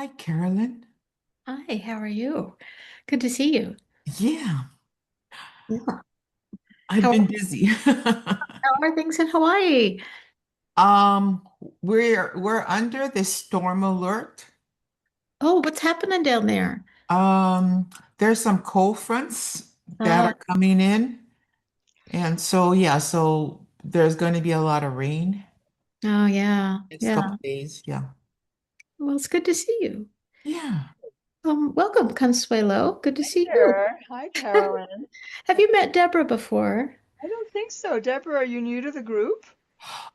Hi, Carolyn. Hi, how are you? Good to see you. Yeah, Yeah. I've How, been busy. how are things in Hawaii? Um, we're under this storm alert. Oh, what's happening down there? Um, there's some cold fronts that Uh, are coming in, and so yeah, so there's going to be a lot of rain oh yeah, next couple yeah. of days. Yeah. Well, it's good to see you. Yeah. Welcome, Consuelo. Good to see you. Sure. Hi, Carolyn. Have you met Deborah before? I don't think so. Deborah, are you new to the group?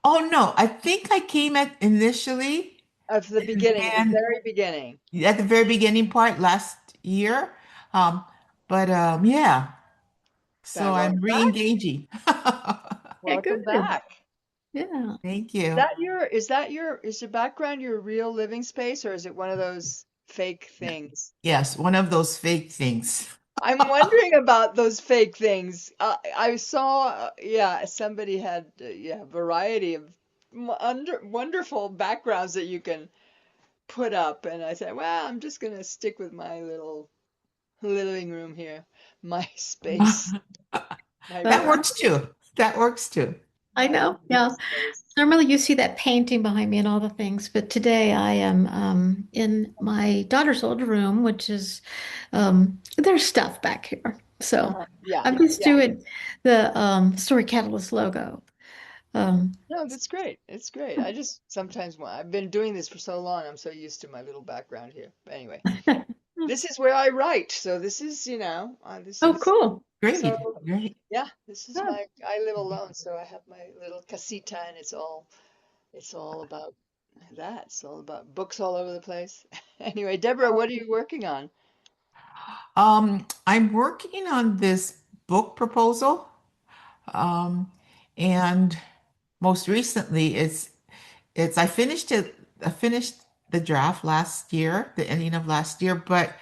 Oh no, I think I came at initially Of the beginning, the and very beginning. at the very beginning part last year. Um, but yeah. So I'm Welcome back. re-engaging. Yeah, Welcome good. back. Yeah. Thank Is you. that is your background your real living space or is it one of those fake things? Yes, one of those fake things. I'm wondering about those fake things. I saw, yeah, somebody had, yeah, a variety of wonderful backgrounds that you can put up, and I said, well, I'm just gonna stick with my little living room here, my space, my That Well, works virtual, too. That works too. I my know. virtual Yeah. space. Normally you see that painting behind me and all the things, but today I am in my daughter's old room, which is there's stuff back here. So Yeah, I'm just yeah. doing the Story Catalyst logo. Um, No, that's great. It's great. I just sometimes want, I've been doing this for so long, I'm so used to my little background here. But anyway, this is where I write. So this is, this oh, is, cool. so Great. Great. yeah, this is Oh, I live alone, so I have my little casita and it's all about that. It's all about books all over the place. Anyway, Deborah, what are you working on? I'm working on this book proposal. Um, and most recently it's I finished the draft last year, the ending of last year, but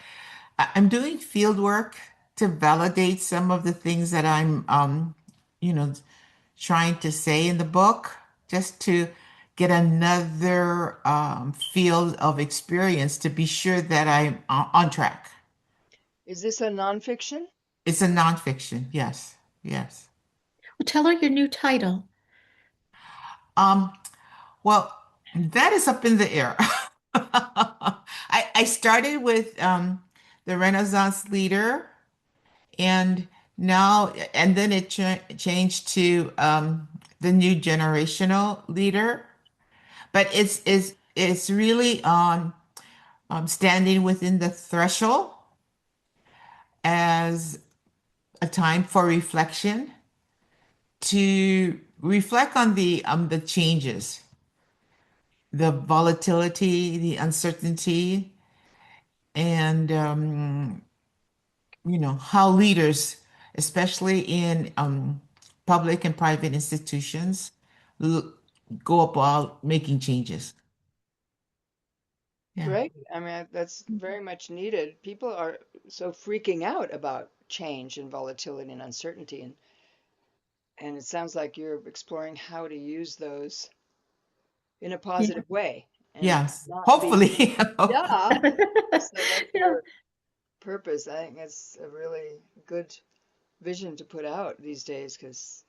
I'm doing field work to validate some of the things that I'm you know, trying to say in the book, just to get another field of experience to be sure that I'm on track. Is this a nonfiction? It's a nonfiction. Yes. Yes. well, tell her your new title. Um, well, that is up in the air. I started with the Renaissance leader, and now and then it changed to the new generational leader. But it's really on standing within the threshold as a time for reflection to reflect on the changes, the volatility, the uncertainty, and how leaders, especially in public and private institutions, l- go about making changes. Yeah. Great. I mean, that's very much needed. People are so freaking out about change and volatility and uncertainty, and it sounds like you're exploring how to use those in a Yeah. positive way and Yes. not be, Hopefully. yeah. So that's Yeah. your purpose. I think that's a really good vision to put out these days because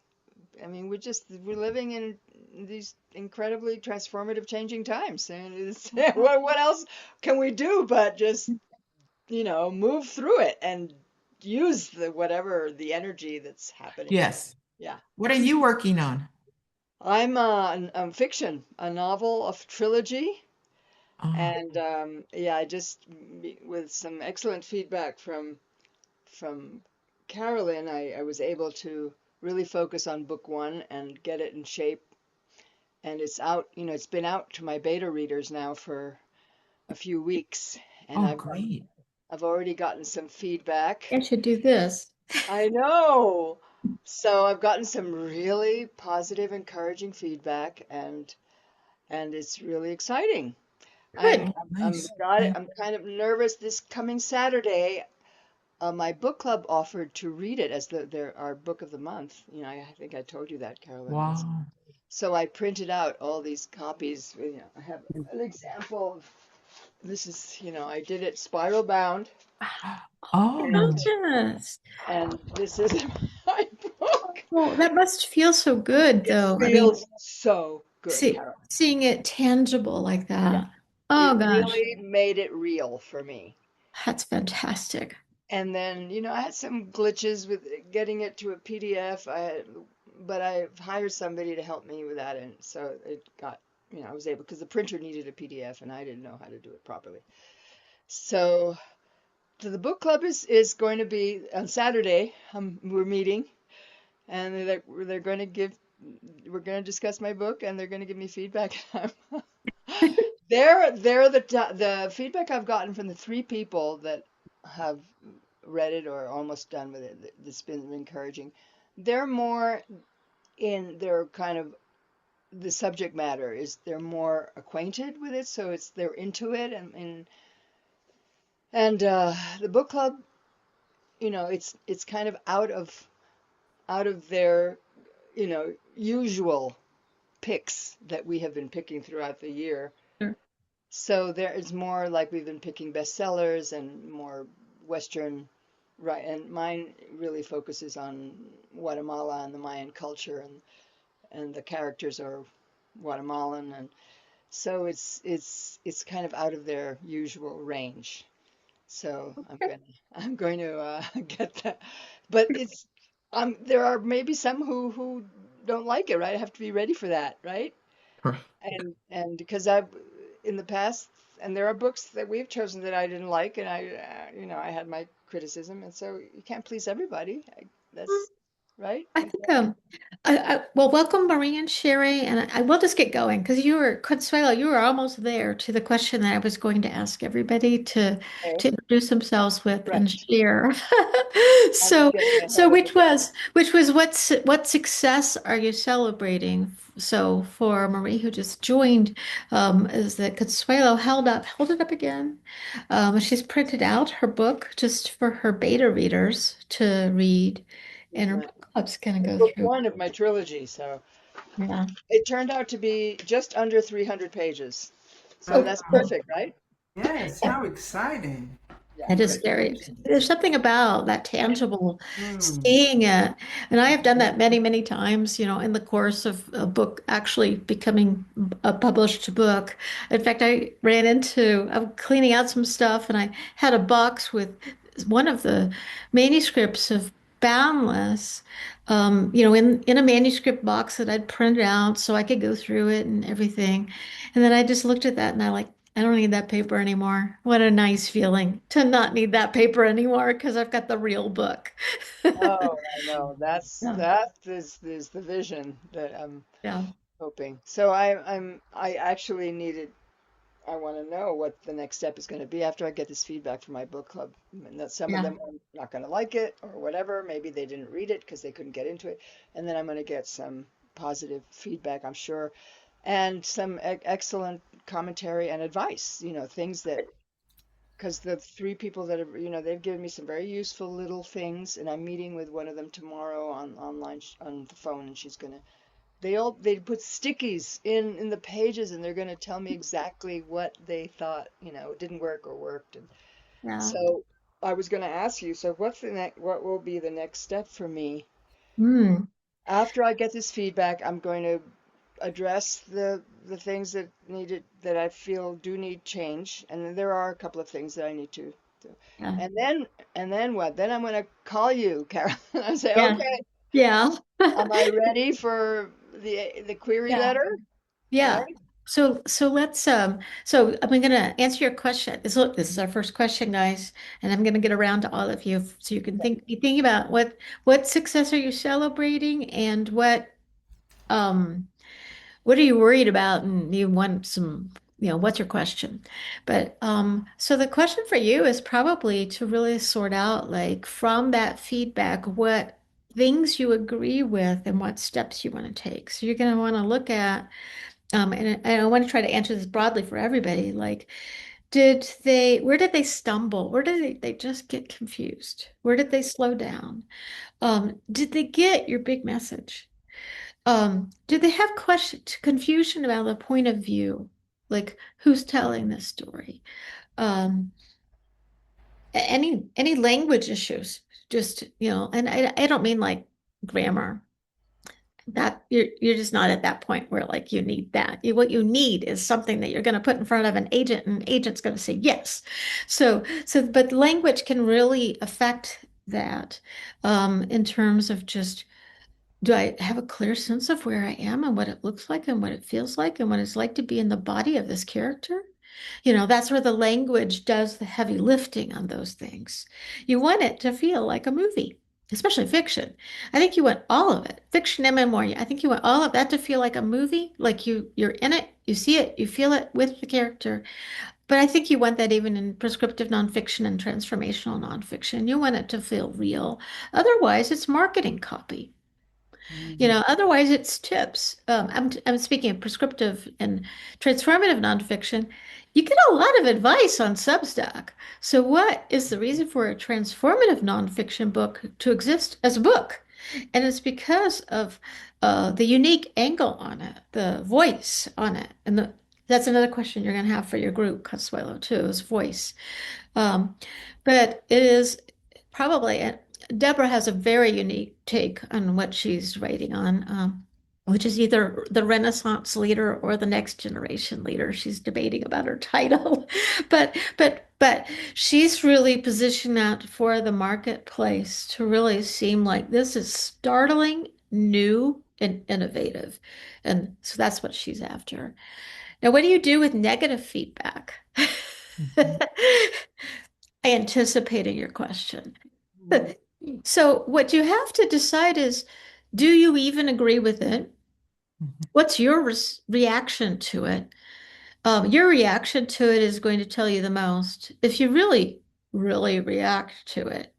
I mean, we're living in these incredibly transformative, changing times, and it's, what else can we do but just move through it and use the energy that's happening. Yes. Yeah. What are you working on? I'm fiction, a novel, a trilogy, Oh, and yeah, I just with some excellent feedback from Carolyn, I was able to really focus on book one and get it in shape. And it's out, it's been out to my beta readers now for a few weeks, and oh, great. I've already gotten some feedback. I should do this. I know. So I've gotten some really positive, encouraging feedback, and it's really exciting. I'm Good. I'm Nice. got it. Nice. I'm kind of nervous. This coming Saturday, my book club offered to read it as our book of the month. I think I told you that, Carolyn. Wow. So I printed out all these copies. I have an example this is, I did it spiral bound, and Oh, Goodness. this is my book. Well, that must feel so good, It though. I mean, feels so good, Carol. seeing it tangible like Yeah, that. Oh it gosh, really made it real for me. that's fantastic. And then, I had some glitches with getting it to a PDF. But I hired somebody to help me with that, and so it got, I was able because the printer needed a PDF, and I didn't know how to do it properly. So the book club is going to be on Saturday. We're meeting, and they're going to give. We're going to discuss my book, and they're going to give me feedback. They're the feedback I've gotten from the three people that have read it or almost done with it. That's been encouraging. They're more in their kind of the subject matter is they're more acquainted with it, so they're into it, and the book club, it's kind of out of their usual picks that we have been picking throughout the year. Sure. So there is more like we've been picking bestsellers and more Western, right? And mine really focuses on Guatemala and the Mayan culture, and the characters are Guatemalan, and so it's kind of out of their usual range. So I'm going to get that, but there are maybe some who don't like it, right? I have to be ready for that, right? And because I've in the past, and there are books that we've chosen that I didn't like, and I had my criticism, and so you can't please everybody. That's right. I think well, welcome Marie and Sherry, and I will just get going because Consuelo, you were almost there to the question that I was going to ask everybody Okay. to introduce themselves with and Right. share. I was So getting so ahead of it. which was what success are you celebrating? So for Marie who just joined, is that Consuelo held it up again. She's printed out her book just for her beta readers to read, It's and her my book club's gonna go book through. one of my trilogy, so Yeah. it turned out to be just under 300 pages. So Oh, that's good. perfect, right? yes, Yeah, how exciting. Yeah, that is very, Congratulations. there's something about that tangible Mm. seeing it. And I have done that many, many times, in the course of a book actually becoming a published book. In fact, I'm cleaning out some stuff and I had a box with one of the manuscripts of Boundless, in a manuscript box that I'd printed out so I could go through it and everything. And then I just looked at that and I don't need that paper anymore. What a nice feeling to not need that paper anymore because I've got the real book. Oh, I know. Yeah, That is the vision that I'm yeah, hoping. So I actually needed. I want to know what the next step is going to be after I get this feedback from my book club. And that some of yeah, them are not going to like it or whatever. Maybe they didn't read it because they couldn't get into it. And then I'm going to get some positive feedback, I'm sure, and some excellent commentary and advice. Things that because the three people that have, they've given me some very useful little things, and I'm meeting with one of them tomorrow online on the phone, and she's gonna. They put stickies in the pages, and they're gonna tell me exactly what they thought, didn't work or worked, and yeah. so I was gonna ask you. So what will be the next step for me Mm, after I get this feedback? I'm going to address the things that I feel do need change, and then there are a couple of things that I need to do. yeah, And then what? Then I'm going to call you, Carol, and I say, yeah, okay, yeah. am I ready for the query Yeah, letter? yeah. Right? So so I'm gonna answer your question. This is our first question, guys, and I'm gonna get around to all of you so you can be thinking about what success are you celebrating and um what are you worried about and you want some, what's your question? But so the question for you is probably to really sort out like from that feedback what things you agree with and what steps you want to take. So you're going to want to look at and I want to try to answer this broadly for everybody. Like, where did they stumble? Where did they just get confused? Where did they slow down? Did they get your big message? Did they have confusion about the point of view? Like who's telling this story? Um, any language issues, just, and I don't mean like grammar. That you're just not at that point where like you need that. What you need is something that you're going to put in front of an agent, and an agent's going to say yes. But language can really affect that, in terms of just, do I have a clear sense of where I am and what it looks like and what it feels like and what it's like to be in the body of this character? That's where the language does the heavy lifting on those things. You want it to feel like a movie, especially fiction. I think you want all of it, fiction and memoir. I think you want all of that to feel like a movie, like you're in it, you see it, you feel it with the character. But I think you want that even in prescriptive nonfiction and transformational nonfiction. You want it to feel real. Otherwise, it's marketing copy. Hmm. Otherwise it's tips. I'm speaking of prescriptive and transformative nonfiction. You get a lot of advice on Substack. So what is the reason for a transformative nonfiction book to exist as a book? And it's because of the unique angle on it, the voice on it, and that's another question you're going to have for your group, Consuelo, too, is voice. Um, but it is probably, Deborah has a very unique take on what she's writing on, which is either the Renaissance leader or the next generation leader. She's debating about her title, but she's really positioned that for the marketplace to really seem like this is startling, new, and innovative. And so that's what she's after. Now, what do you do with negative feedback? Mhm. Anticipating your question. Hmm. So, what you have to decide is, do you even agree with it? Mhm. What's your reaction to it? Your reaction to it is going to tell you the most. If you really, really react to it,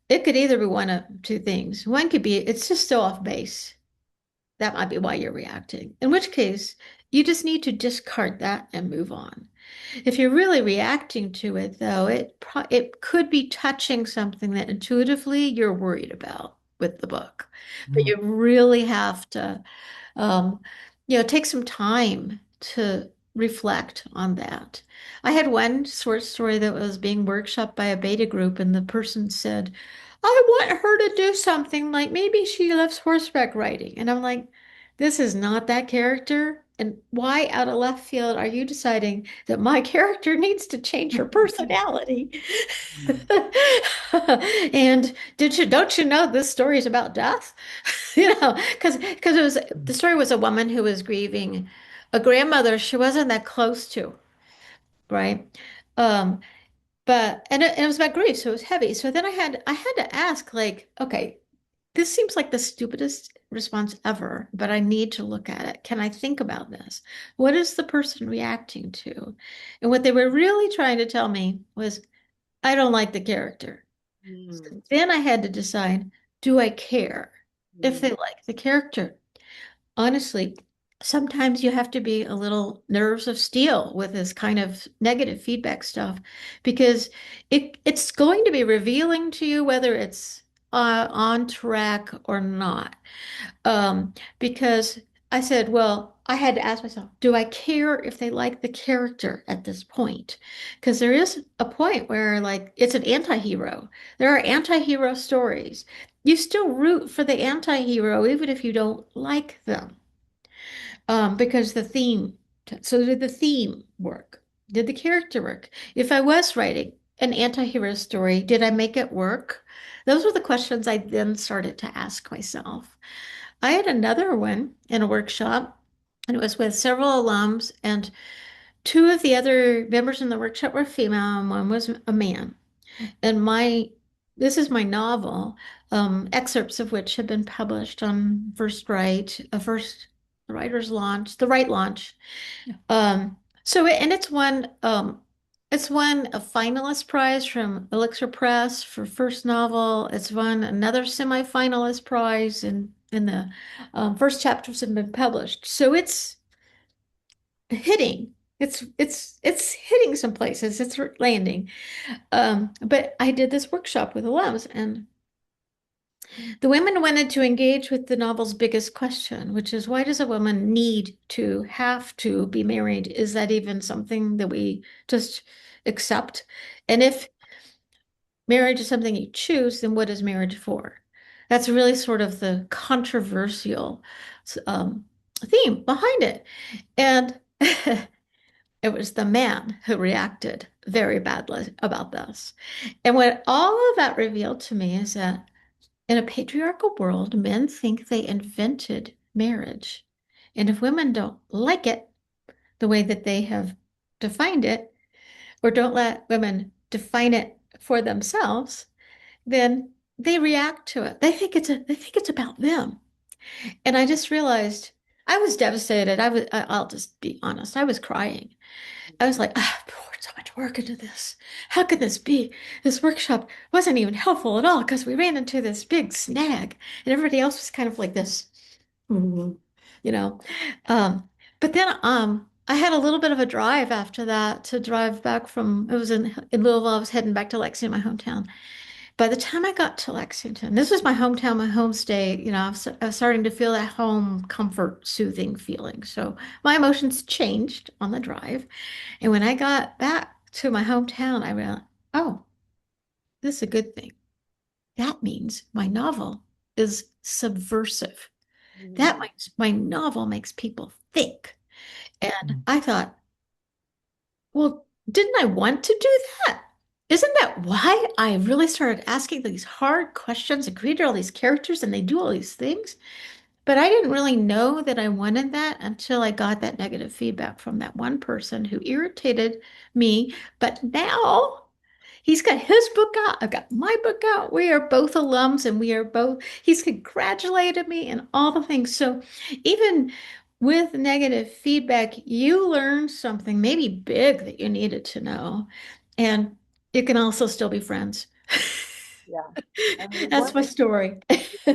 it could either be one of two things. One could be it's just so off base. That might be why you're reacting. In which case, you just need to discard that and move on. If you're really reacting to it, though, it could be touching something that intuitively you're worried about with the book. But Mhm. you really have to, um, take some time to reflect on that. I had one short story that was being workshopped by a beta group, and the person said, I want her to do something like maybe she loves horseback riding. And I'm like, this is not that character. And why out of left field are you deciding that my character needs to change her personality? And don't you know this story is about death? Because the story was a woman who was grieving a grandmother she wasn't that close to, right? Um, and it was about grief, so it was heavy. So then I had to ask, like, okay, this seems like the stupidest response ever, but I need to look at it. Can I think about this? What is the person reacting to? And what they were really trying to tell me was, I don't like the character. Hmm. So then I had to decide, do I care if they Hmm. like the character? Honestly, sometimes you have to be a little nerves of steel with this kind of negative feedback stuff because it's going to be revealing to you whether it's on track or not. Because I said, well, I had to ask myself, do I care if they like the character at this point? Because there is a point where, like, it's an anti-hero. There are anti-hero stories. You still root for the anti-hero even if you don't like them, because the theme. So did the theme work? Did the character work? If I was writing an anti-hero story, did I make it work? Those were the questions I then started to ask myself. I had another one in a workshop, and it was with several alums, and two of the other members in the workshop were female, and one was a man. And this is my novel, excerpts of which have been published on First Writer's Launch, the Right Launch. And it's won a finalist prize from Elixir Press for first novel. It's won another semi-finalist prize, in the first chapters have been published. So it's hitting. It's hitting some places. It's landing. But I did this workshop with alums, and The women wanted to engage with the novel's biggest question, which is why does a woman need to have to be married? Is that even something that we just accept? And if marriage is something you choose, then what is marriage for? That's really sort of the controversial um, theme behind it. And it was the man who reacted very badly about this. And what all of that revealed to me is that in a patriarchal world, men think they invented marriage. And if women don't like it the way that they have defined it, or don't let women define it for themselves, then they react to it. They think it's about them. And I just realized I was devastated. I'll just be honest. I was crying. I was like, ah, I poured so much work into this. How could this be? This workshop wasn't even helpful at all because we ran into this big snag, and everybody else was kind of like this, you know. Um, but then I had a little bit of a drive after that to drive back from, it was in Louisville. I was heading back to Lexington, my hometown. By the time I got to Lexington, this was my hometown, my home state, I was starting to feel that home comfort, soothing feeling. So my emotions changed on the drive. And when I got back to my hometown, I realized, oh, this is a good thing. That means my novel is subversive. That Mhm. means my novel makes people think. And Mm. I thought, well, didn't I want to do that? Isn't that why I really started asking these hard questions and created all these characters and they do all these things? But I didn't really know that I wanted that until I got that negative feedback from that one person who irritated me. But now he's got his book out. I've got my book out. We are both alums and we are both, he's congratulated me and all the things. So even with negative feedback, you learned something maybe big that you needed to know. And you can also still be friends. Yeah. I mean, That's my story.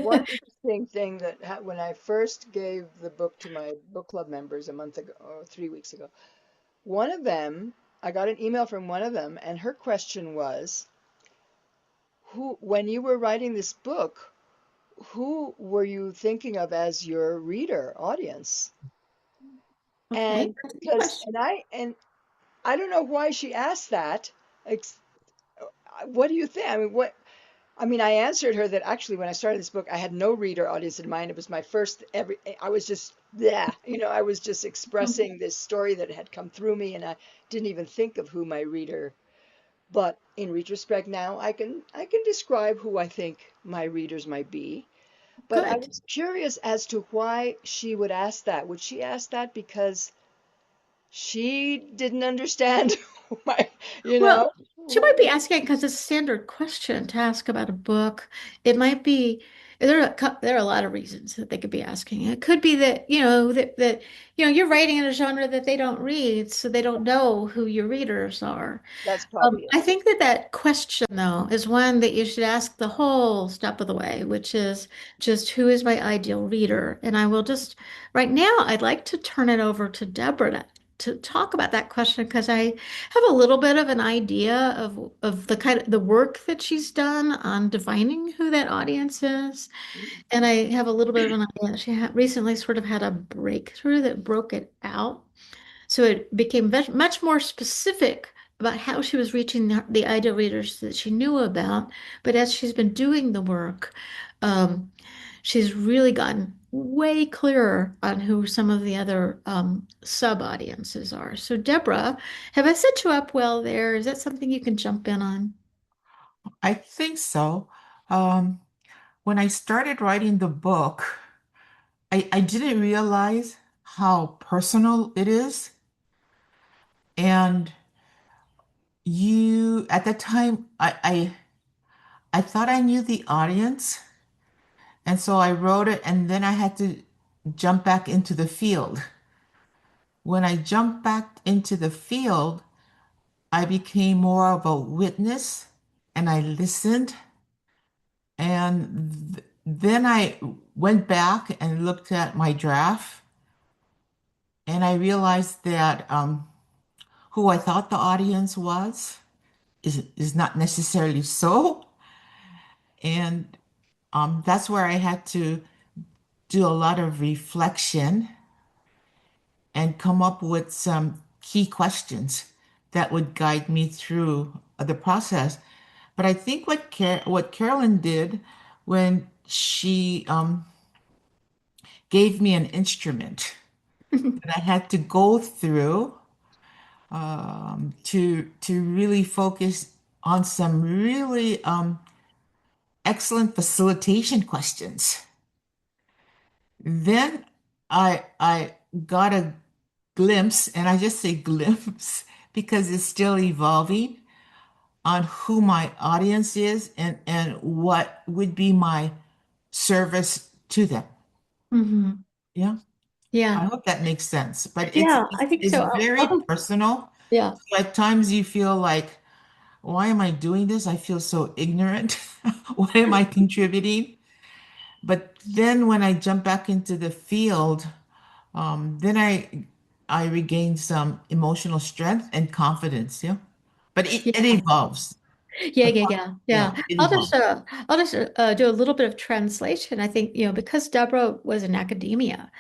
one interesting thing that when I first gave the book to my book club members a month ago or 3 weeks ago, one of them, I got an email from one of them, and her question was, who, when you were writing this book, who were you thinking of as your reader audience? Okay, And that's a good because, question. and I don't know why she asked that. Ex- What do you think? I mean, I answered her that actually, when I started this book, I had no reader audience in mind. It was my first I was just, yeah, I was just expressing this story that had come through me, and I didn't even think of who my reader. But in retrospect now, I can describe who I think my readers might be. But I Good. was curious as to why she would ask that. Would she ask that because she didn't understand my, you Well, know? she might be asking because it's a standard question to ask about a book. It might be there are a lot of reasons that they could be asking. It could be that, you're writing in a genre that they don't read, so they don't know who your readers are. That's probably it. I think that that question, though, is one that you should ask the whole step of the way, which is just who is my ideal reader? And I will just, right now, I'd like to turn it over to Deborah to talk about that question because I have a little bit of an idea of the kind of the work that she's done on defining who that audience is. And I have a little bit of an idea. She recently sort of had a breakthrough that broke it out. So it became much more specific about how she was reaching the ideal readers that she knew about. But as she's been doing the work, um, she's really gotten way clearer on who some of the other sub audiences are. So, Deborah, have I set you up well there? Is that something you can jump in on? I think so. Um, when I started writing the book, I didn't realize how personal it is. And at the time, I thought I knew the audience. And so I wrote it, and then I had to jump back into the field. When I jumped back into the field, I became more of a witness and I listened. And then I went back and looked at my draft, and I realized that who I thought the audience was is not necessarily so. And That's where I had to do a lot of reflection and come up with some key questions that would guide me through the process. But I think what Carolyn did when she gave me an instrument that I had to go through to really focus on some really excellent facilitation questions. Then I got a glimpse, and I just say glimpse because it's still evolving on who my audience is and what would be my service to them. Hmm. Yeah, I Yeah. hope that makes sense. But Yeah, I think it's so. very personal. Yeah. So at times you feel like, why am I doing this? I feel so ignorant. What am I contributing? But then when I jump back into the field, then I regain some emotional strength and confidence. Yeah, but it Yeah. evolves. Yeah, yeah, yeah, Yeah, yeah. it evolves. I'll just do a little bit of translation. I think, because Deborah was in academia,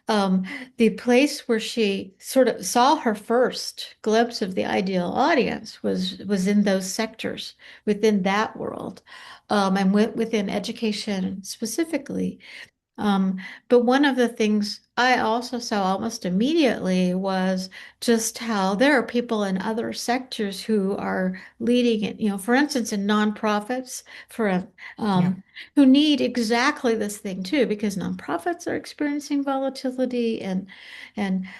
um, the place where she sort of saw her first glimpse of the ideal audience was in those sectors within that world, and within education specifically. Um, but one of the things I also saw almost immediately was just how there are people in other sectors who are leading it, for instance, in nonprofits Yeah. um, who need exactly this thing too, because nonprofits are experiencing volatility and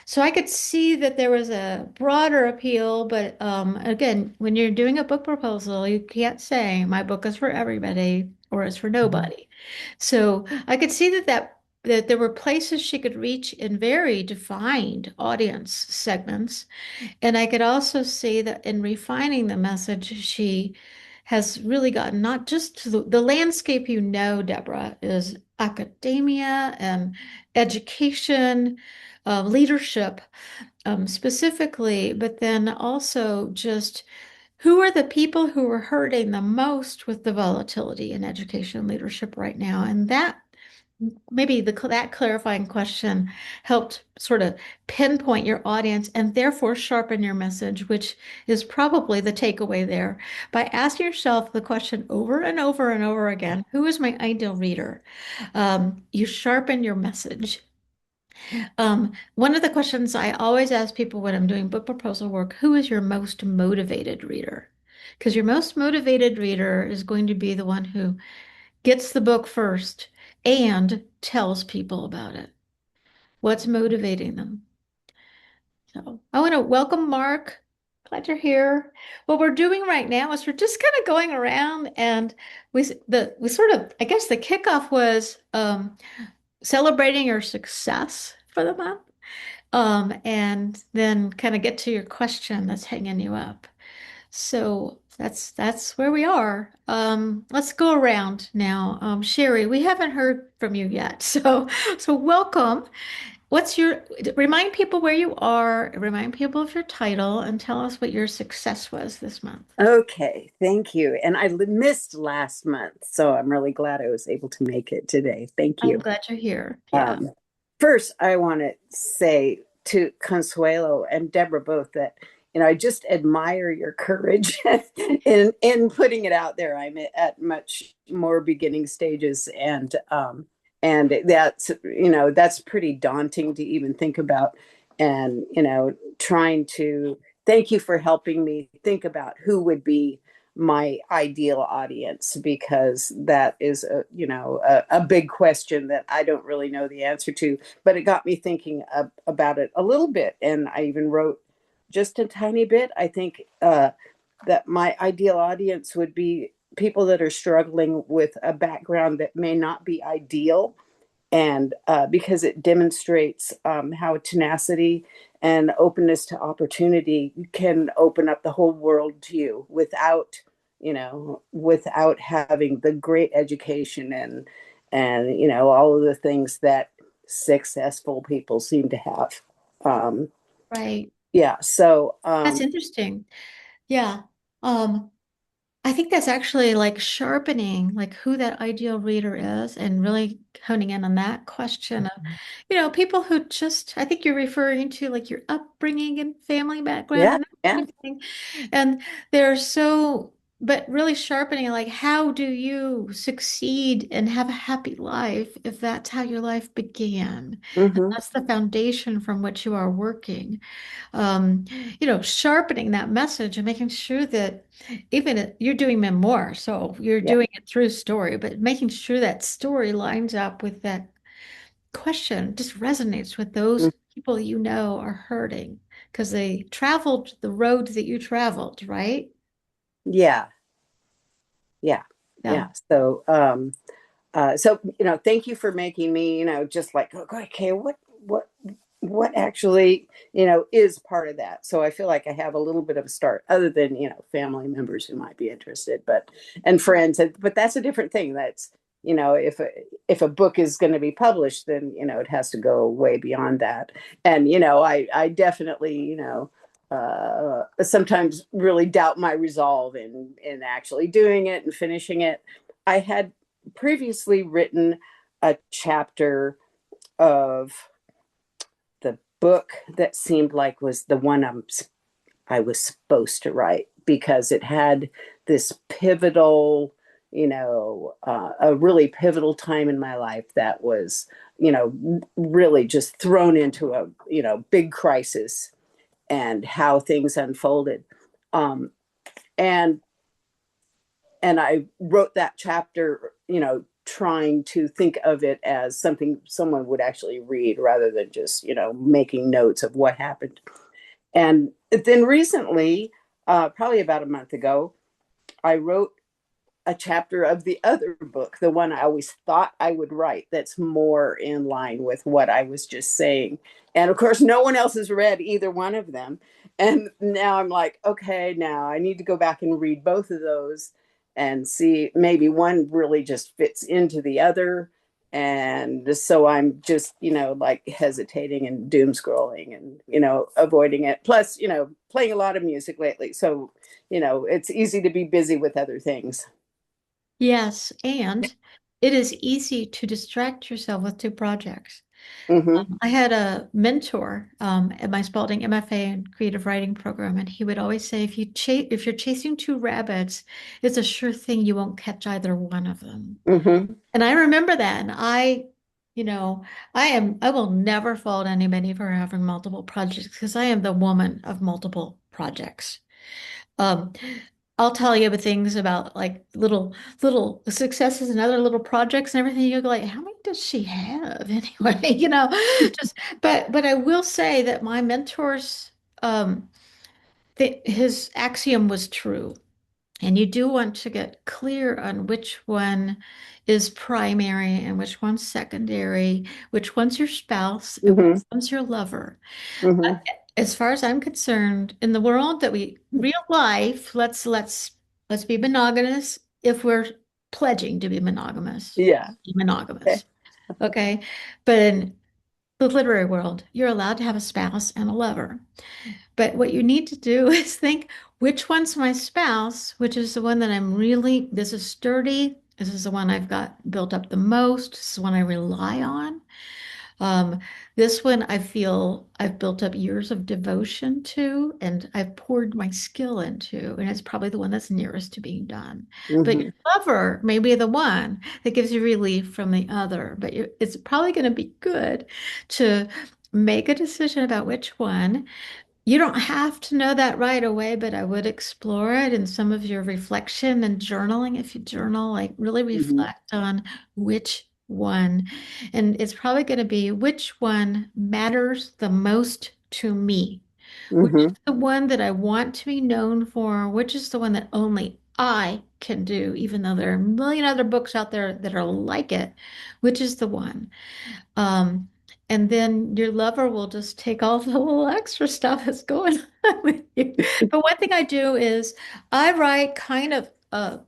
so I could see that there was a broader appeal, but again, when you're doing a book proposal, you can't say my book is for everybody or it's for Mhm. nobody. So I could see that there were places she could reach in very defined audience segments. And I could also see that in refining the message, she has really gotten not just to the landscape, Deborah, is academia and education, leadership, specifically, but then also just who are the people who are hurting the most with the volatility in education and leadership right now? And that maybe that clarifying question helped sort of pinpoint your audience and therefore sharpen your message, which is probably the takeaway there. By asking yourself the question over and over and over again, who is my ideal reader? You sharpen your message. One of the questions I always ask people when I'm doing book proposal work, who is your most motivated reader? Because your most motivated reader is going to be the one who gets the book first and tells people about it. What's motivating them? So I want to welcome Mark. Glad you're here. What we're doing right now is we're just kind of going around and we sort of, I guess the kickoff was celebrating your success for the month. And then kind of get to your question that's hanging you up. So that's where we are. Let's go around now. Sherry, we haven't heard from you yet. So welcome. Remind people where you are, remind people of your title, and tell us what your success was this month. Okay, thank you. And I missed last month, so I'm really glad I was able to make it today. Thank I'm you. glad you're here. Yeah. First, I want to say to Consuelo and Deborah both that I just admire your courage in putting it out there. I'm at much more beginning stages, and that's pretty daunting to even think about. And trying to thank you for helping me think about who would be my ideal audience, because that is a big question that I don't really know the answer to, but it got me thinking about it a little bit, and I even wrote just a tiny bit. I think that my ideal audience would be people that are struggling with a background that may not be ideal, and because it demonstrates how tenacity and openness to opportunity can open up the whole world to you without having the great education and all of the things that successful people seem to have. um, Right. yeah, so That's interesting. Yeah. Um, I think that's actually like sharpening like who that ideal reader is and really honing in on that question of, people who just, I think you're referring to like your upbringing and family background Yeah, and that kind yeah. of thing. And they're so, but really sharpening like how do you succeed and have a happy life if that's how your life began? And Hmm. that's the foundation from which you are working. um, sharpening that message and making sure that you're doing memoir, so you're Yeah. doing it through story, but making sure that story lines up with that question, just resonates with those Mm. people are hurting because they traveled the road that you traveled, right? Yeah. Yeah. Yeah. Yeah. So thank you for making me, just like, okay, what actually, is part of that. So I feel like I have a little bit of a start, other than, family members who might be interested, and friends. But that's a different thing. That's, if a book is going to be published, then, it has to go way beyond that. And, I definitely, sometimes really doubt my resolve in actually doing it and finishing it. I had previously written a chapter of the book that seemed like was the one I was supposed to write, because it had this pivotal, a really pivotal time in my life that was, really just thrown into a, big crisis, and how things unfolded. Um, and I wrote that chapter, trying to think of it as something someone would actually read, rather than just, making notes of what happened. And then recently, probably about a month ago, I wrote a chapter of the other book, the one I always thought I would write, that's more in line with what I was just saying. And of course, no one else has read either one of them. And now I'm like, okay, now I need to go back and read both of those and see, maybe one really just fits into the other. And so I'm just, like hesitating and doom scrolling and, avoiding it. Plus, playing a lot of music lately. So, it's easy to be busy with other things. Yes, and it is easy to distract yourself with two projects. Mm-hmm. I had a mentor at my Spalding MFA and creative writing program, and he would always say, if you're chasing two rabbits, it's a sure thing you won't catch either one of them. Mm-hmm. And I remember that, and you know, I will never fault anybody for having multiple projects because I am the woman of multiple projects. Um, I'll tell you things about like little successes and other little projects and everything. You'll go like, how many does she have anyway? Just but I will say that my mentors, his axiom was true. And you do want to get clear on which one is primary and which one's secondary, which one's your spouse and which Mm-hmm. one's your lover. Mm-hmm. As far as I'm concerned, in the world that real life, let's be monogamous if we're pledging to be monogamous. Yeah. Be Okay. monogamous. Okay. But in the literary world, you're allowed to have a spouse and a lover. But what you need to do is think, which one's my spouse, which is the one that this is sturdy. This is the one I've got built up the most. This is the one I rely on. Um, this one I feel I've built up years of devotion to and I've poured my skill into, and it's probably the one that's nearest to being done. But Mm-hmm. your lover may be the one that gives you relief from the other, but it's probably going to be good to make a decision about which one. You don't have to know that right away, but I would explore it in some of your reflection and journaling. If you journal, like really Mm-hmm. reflect on which one. And it's probably going to be which one matters the most to me. Which is Mm-hmm. the one that I want to be known for? Which is the one that only I can do, even though there are a million other books out there that are like it? Which is the one? Um, and then your lover will just take all the little extra stuff that's going on with you. But one thing I do is I write kind of a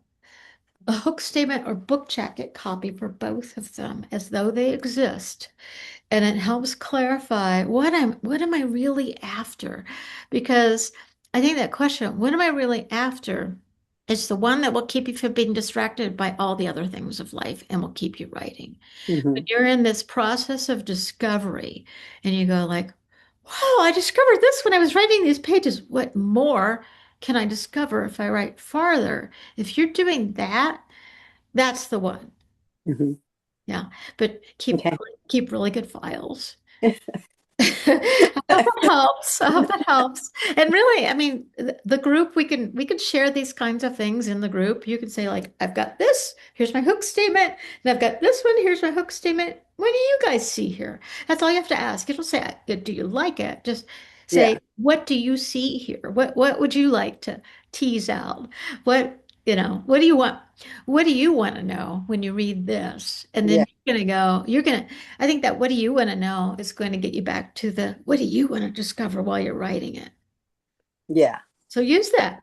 hook statement or book jacket copy for both of them as though they exist. And it helps clarify what am I really after? Because I think that question, what am I really after? It's the one that will keep you from being distracted by all the other things of life and will keep you writing. When Hmm. you're in this process of discovery and you go like, wow, I discovered this when I was writing these pages. What more can I discover if I write farther? If you're doing that, that's the one. Hmm. Yeah. But Okay. keep really good files. I hope that helps. I hope that helps. And really, I mean, the group we can share these kinds of things in the group. You can say like, I've got this. Here's my hook statement, and I've got this one. Here's my hook statement. What do you guys see here? That's all you have to ask. You don't say, do you like it? Just Yeah. say, what do you see here? What would you like to tease out? What do you want? What do you want to know when you read this? And Yeah. then you're gonna I think that what do you want to know is going to get you back to the what do you want to discover while you're writing it. Yeah. So use that.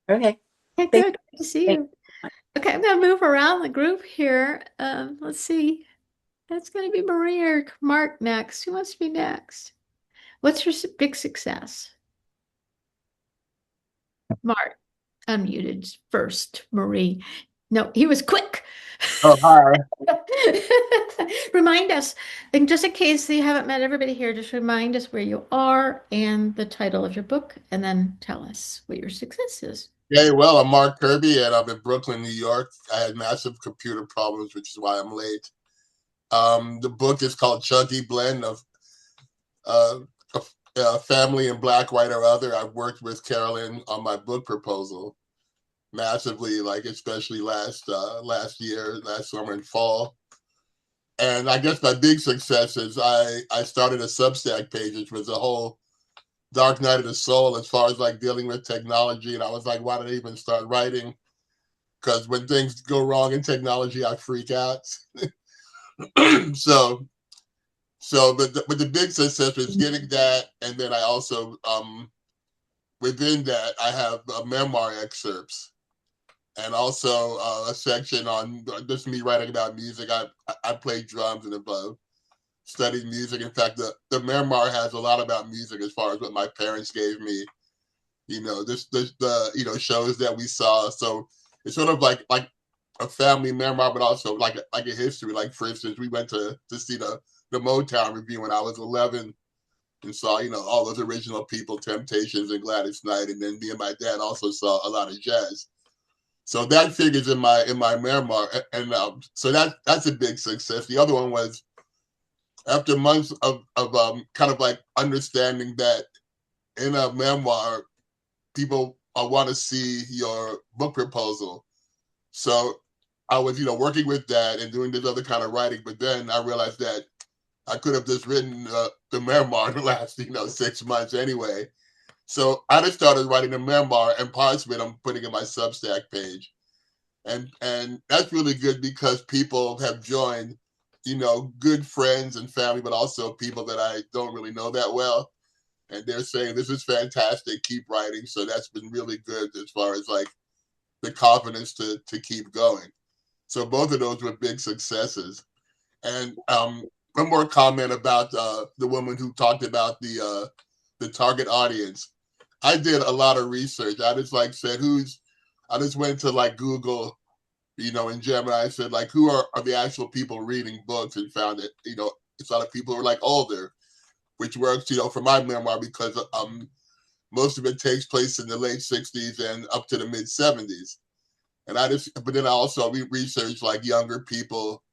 Okay. Okay, Thank good. Good to see thank you. Okay, I'm going to move around the group here. Let's see. That's going to be Maria or Mark next. Who wants to be next? What's your big success? Mark, unmuted first. Marie. No, he was quick. Oh, hi. Remind us, and just in case you haven't met everybody here, just remind us where you are and the title of your book, and then tell us what your success is. Hey, well, I'm Mark Kirby, and I'm in Brooklyn, New York. I had massive computer problems, which is why I'm late. The book is called Chunky Blend of uh, Family and Black, White, or Other. I've worked with Carolyn on my book proposal massively, like especially last year, last summer and fall. And I guess my big success is I started a Substack page, which was a whole dark night of the soul as far as like dealing with technology. And I was like, why did I even start writing? Because when things go wrong in technology, I freak out. so but the big success was getting that, and then I also within that I have memoir excerpts, and also a section on just me writing about music. I play drums and above studied music. In fact, the memoir has a lot about music as far as what my parents gave me. This the shows that we saw. So it's sort of like a family memoir, but also like a history. Like for instance, we went to see the Motown review when I was 11 and saw all those original people, Temptations and Gladys Knight, and then me and my dad also saw a lot of jazz. So that figures in my memoir, and so that's a big success. The other one was after months of kind of like understanding that in a memoir people want to see your book proposal. So I was, working with that and doing this other kind of writing, but then I realized that I could have just written the memoir in the last, 6 months anyway. So I just started writing the memoir, and parts of it I'm putting in my Substack page, and that's really good because people have joined, good friends and family, but also people that I don't really know that well, and they're saying this is fantastic, keep writing. So that's been really good as far as like the confidence to keep going. So both of those were big successes. And one more comment about the woman who talked about the target audience. I did a lot of research. I just like said I just went to like Google, in Gemini. I said like who are the actual people reading books, and found that it's a lot of people who are like older, which works, for my memoir because most of it takes place in the late 60s and up to the mid 70s. But then I also researched like younger people,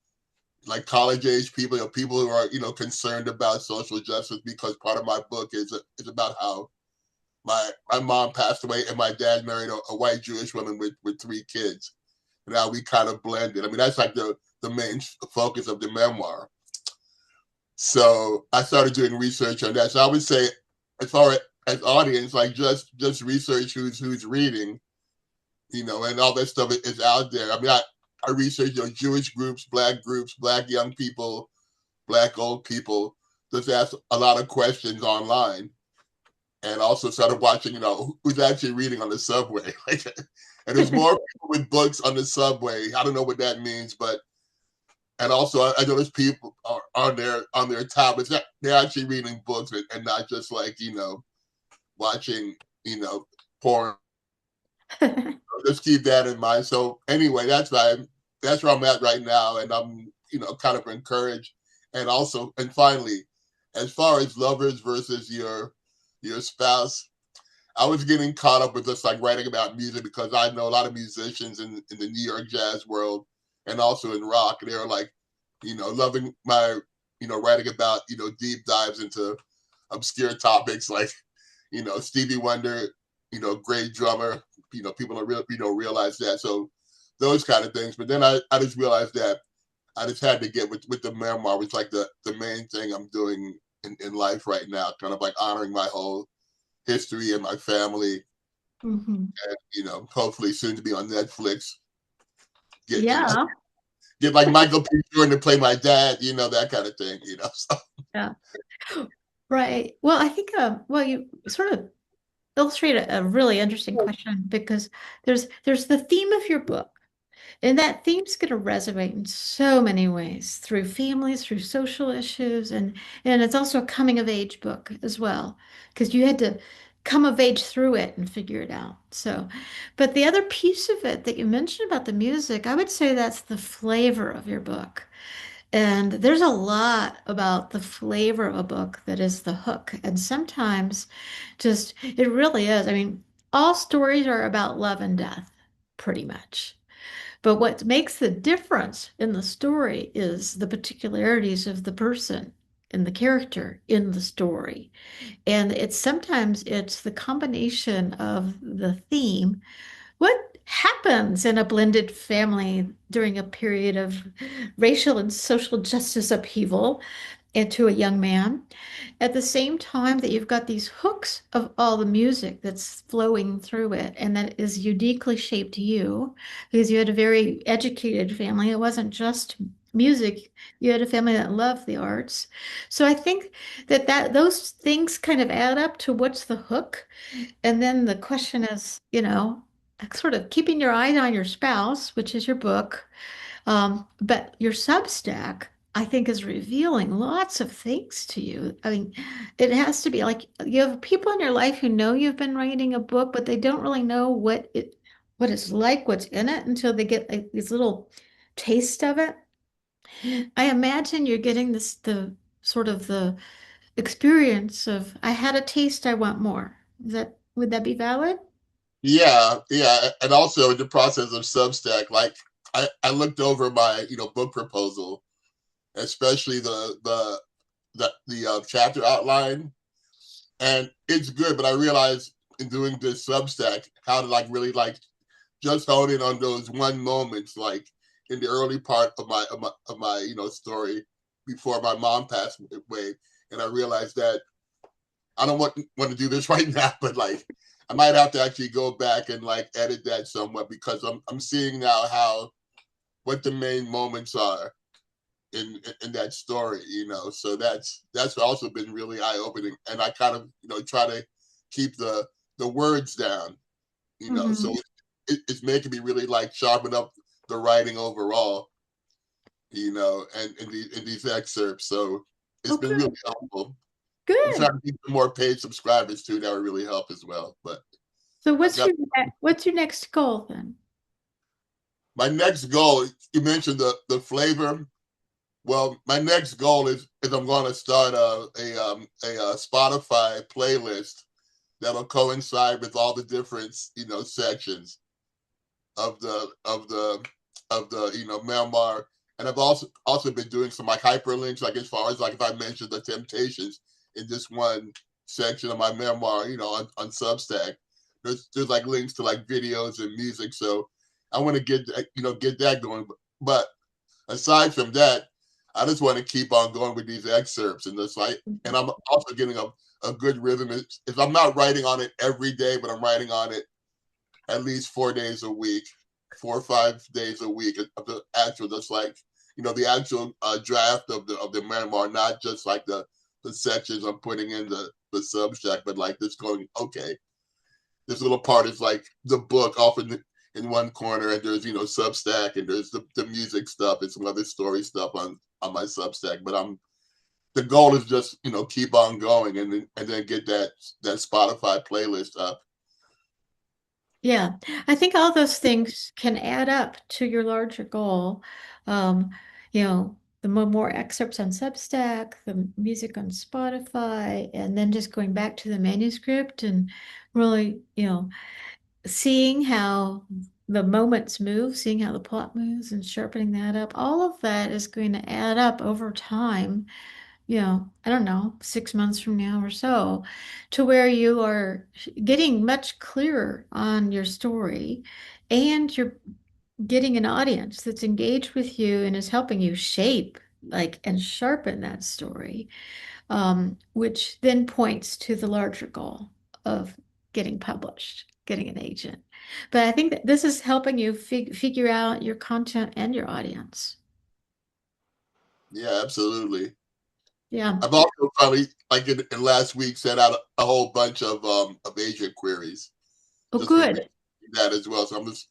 like college age people, people who are, concerned about social justice, because part of my book is about how my mom passed away and my dad married a white Jewish woman with 3 kids. And how we kind of blended. I mean, that's like the main focus of the memoir. So I started doing research on that. So I would say, as far as audience, like just research who's reading, and all that stuff is out there. I mean, I researched Jewish groups, Black young people, Black old people. Just ask a lot of questions online, and also started watching, who's actually reading on the subway. And there's more people with books on the subway. I don't know what that means, but and also I notice people are on their tablets. They're actually reading books and not just like watching porn. Just keep that in mind. So anyway, that's where I'm at right now, and I'm kind of encouraged, and also, and finally, as far as lovers versus your spouse, I was getting caught up with just like writing about music because I know a lot of musicians in the New York jazz world and also in rock. They're like, loving my, writing about, deep dives into obscure topics like, Stevie Wonder, great drummer. People don't realize that. So those kind of things. But then I just realized that I just had to get with the memoir, which like the main thing I'm doing in life right now, kind of like honoring my whole history and my family, Hmm. and hopefully soon to be on Netflix. Get Yeah. get like Michael P. Jordan to play my dad, that kind of thing, So. Yeah. Right. Well, I think, well, you sort of illustrate a really interesting question because there's the theme of your book. And that theme's going to resonate in so many ways through families, through social issues, and it's also a coming of age book as well, because you had to come of age through it and figure it out. So, but the other piece of it that you mentioned about the music, I would say that's the flavor of your book. And there's a lot about the flavor of a book that is the hook. And sometimes just, it really is. I mean, all stories are about love and death, pretty much. But what makes the difference in the story is the particularities of the person and the character in the story. And it's sometimes it's the combination of the theme. What happens in a blended family during a period of racial and social justice upheaval and to a young man? At the same time that you've got these hooks of all the music that's flowing through it and that is uniquely shaped you because you had a very educated family. It wasn't just music. You had a family that loved the arts. So I think that those things kind of add up to what's the hook. And then the question is, sort of keeping your eye on your spouse, which is your book, but your Substack, I think, is revealing lots of things to you. I mean, it has to be like you have people in your life who know you've been writing a book, but they don't really know what it's like, what's in it until they get like these little taste of it. I imagine you're getting this the sort of the experience of I had a taste, I want more. Would that be valid? Yeah, and also in the process of Substack, like I looked over my book proposal, especially the chapter outline, and it's good. But I realized in doing this Substack how to like really like just hone in on those one moments, like in the early part of my story before my mom passed away, and I realized that I don't want to do this right now, but like I might have to actually go back and like edit that somewhat because I'm seeing now how what the main moments are in that story, So that's also been really eye opening, and I kind of try to keep the words down, So Hmm. it's making me really like sharpen up the writing overall, and in these excerpts. So it's Oh, been really good. helpful. I'm Good. trying to get some more paid subscribers too. That would really help as well. But So I've got what's your next goal then? my next goal. You mentioned the flavor. Well, my next goal is I'm going to start a Spotify playlist that'll coincide with all the different sections of the memoir. And I've also been doing some like hyperlinks, like as far as like if I mentioned the Temptations in this one section of my memoir, on Substack, there's like links to like videos and music. So I want to get that going. But aside from that, I just want to keep on going with these excerpts and this like, and I'm also getting a good rhythm. If I'm not writing on it every day, but I'm writing on it at least 4 days a week, 4 or 5 days a week of the actual, just like the actual draft of the memoir, not just like the sections I'm putting in the Substack, but like this going, okay, this little part is like the book off in one corner, and there's Substack, and there's the music stuff and some other story stuff on my Substack. But the goal is just keep on going and then get that Spotify playlist up. Yeah, I think all those things can add up to your larger goal. Um, you know, the more excerpts on Substack, the music on Spotify, and then just going back to the manuscript and really, seeing how the moments move, seeing how the plot moves and sharpening that up. All of that is going to add up over time, I don't know, 6 months from now or so, to where you are getting much clearer on your story and you're getting an audience that's engaged with you and is helping you shape and sharpen that story, which then points to the larger goal of getting published, getting an agent. But I think that this is helping you figure out your content and your audience. Yeah, absolutely. Yeah. I've also probably, like in last week, sent out a whole bunch of agent queries Oh, just for good, that as well. So I'm just,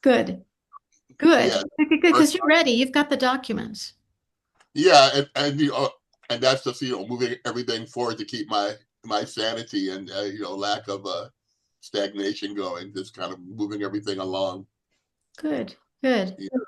good, good, yeah, good, good, first, because you're ready. You've got the documents. yeah, and that's just moving everything forward to keep my sanity and lack of stagnation going, just kind of moving everything along. Good, good. Yeah,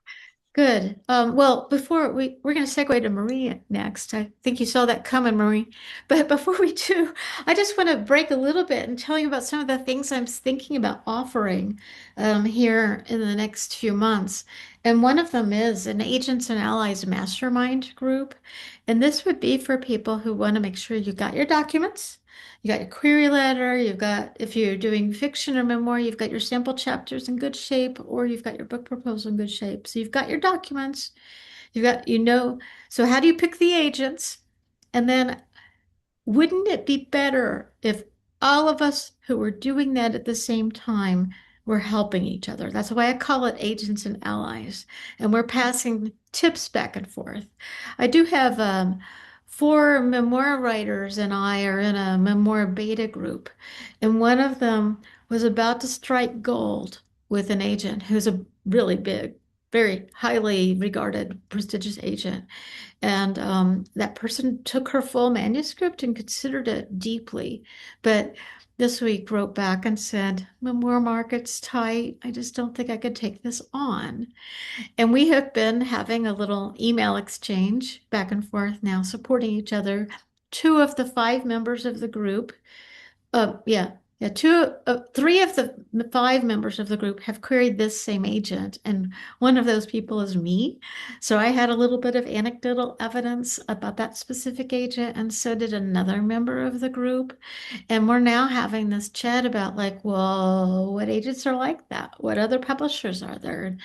Good. Well, before we're going to segue to Marie next. I think you saw that coming, Marie. But before we do, I just want to break a little bit and tell you about some of the things I'm thinking about offering here in the next few months. And one of them is an Agents and Allies Mastermind group. And this would be for people who want to make sure you got your documents, you got your query letter, you've got, if you're doing fiction or memoir, you've got your sample chapters in good shape, or you've got your book proposal in good shape. So you've got your documents, so how do you pick the agents? And then wouldn't it be better if all of us who were doing that at the same time were helping each other? That's why I call it agents and allies. And we're passing tips back and forth. I do have four memoir writers and I are in a memoir beta group. And one of them was about to strike gold with an agent who's a really big, very highly regarded, prestigious agent. And that person took her full manuscript and considered it deeply. But this week wrote back and said, memoir market's tight. I just don't think I could take this on. And we have been having a little email exchange back and forth now, supporting each other. Two of the five members of the group yeah, yeah. Three of the five members of the group have queried this same agent, and one of those people is me. So I had a little bit of anecdotal evidence about that specific agent, and so did another member of the group. And we're now having this chat about well, what agents are like that? What other publishers are there? And,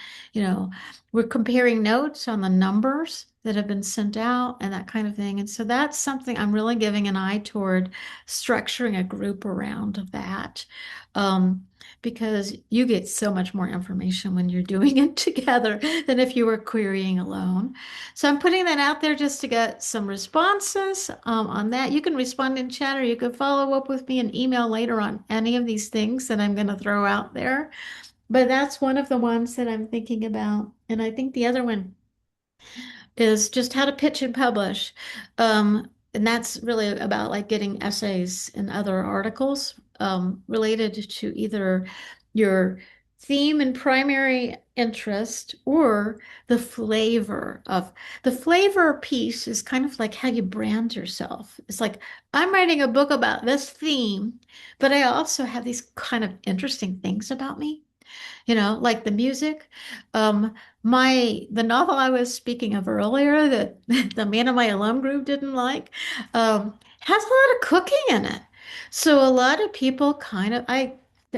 we're comparing notes on the numbers that have been sent out and that kind of thing. And so that's something I'm really giving an eye toward structuring a group around that. Um, because you get so much more information when you're doing it together than if you were querying alone. So I'm putting that out there just to get some responses on that. You can respond in chat or you can follow up with me in email later on any of these things that I'm going to throw out there. But that's one of the ones that I'm thinking about. And I think the other one is just how to pitch and publish. And that's really about getting essays and other articles related to either your theme and primary interest or the flavor piece is kind of like how you brand yourself. It's like, I'm writing a book about this theme, but I also have these kind of interesting things about me, like the music. Um, the novel I was speaking of earlier that the man in my alum group didn't like, has a lot of cooking in it. So a lot of people I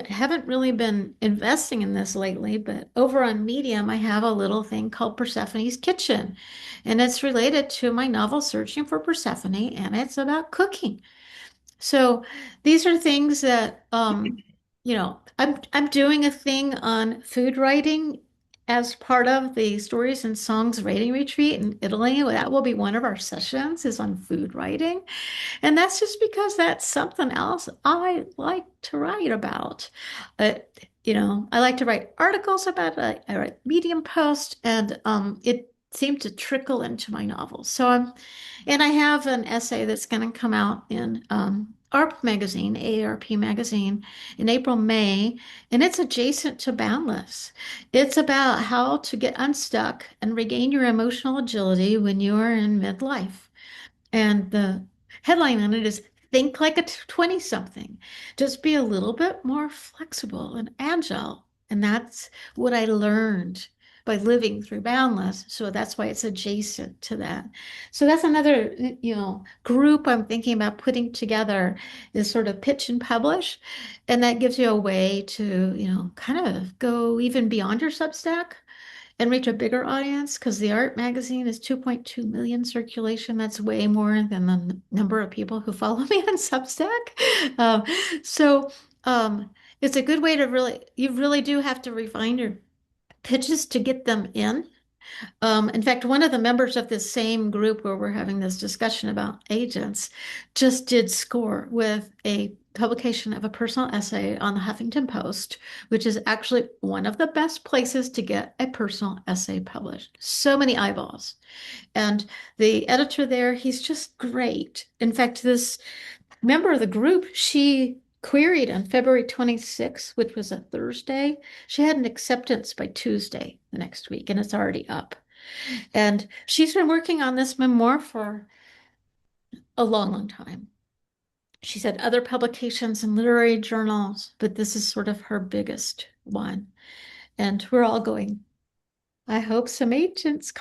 haven't really been investing in this lately, but over on Medium, I have a little thing called Persephone's Kitchen, and it's related to my novel Searching for Persephone, and it's about cooking. So these are things that I'm doing a thing on food writing as part of the Stories and Songs writing retreat in Italy. That will be one of our sessions is on food writing. And that's just because that's something else I like to write about. Uh, I like to write articles about it. I write Medium posts, and it seemed to trickle into my novels. And I have an essay that's going to come out in ARP magazine, AARP magazine, in April, May, and it's adjacent to Boundless. It's about how to get unstuck and regain your emotional agility when you are in midlife. And the headline on it is Think Like a 20 something. Just be a little bit more flexible and agile. And that's what I learned by living through Boundless. So that's why it's adjacent to that. So that's another, group I'm thinking about putting together is sort of pitch and publish. And that gives you a way to, kind of go even beyond your Substack and reach a bigger audience because the art magazine is 2.2 million circulation. That's way more than the number of people who follow me on Substack. So it's a good way to you really do have to refine your pitches to get them in. In fact, one of the members of this same group where we're having this discussion about agents just did score with a publication of a personal essay on the Huffington Post, which is actually one of the best places to get a personal essay published. So many eyeballs. And the editor there, he's just great. In fact, this member of the group, she queried on February 26th, which was a Thursday. She had an acceptance by Tuesday the next week, and it's already up. And she's been working on this memoir for a long, long time. She's had other publications in literary journals, but this is sort of her biggest one. And we're all going, I hope some agents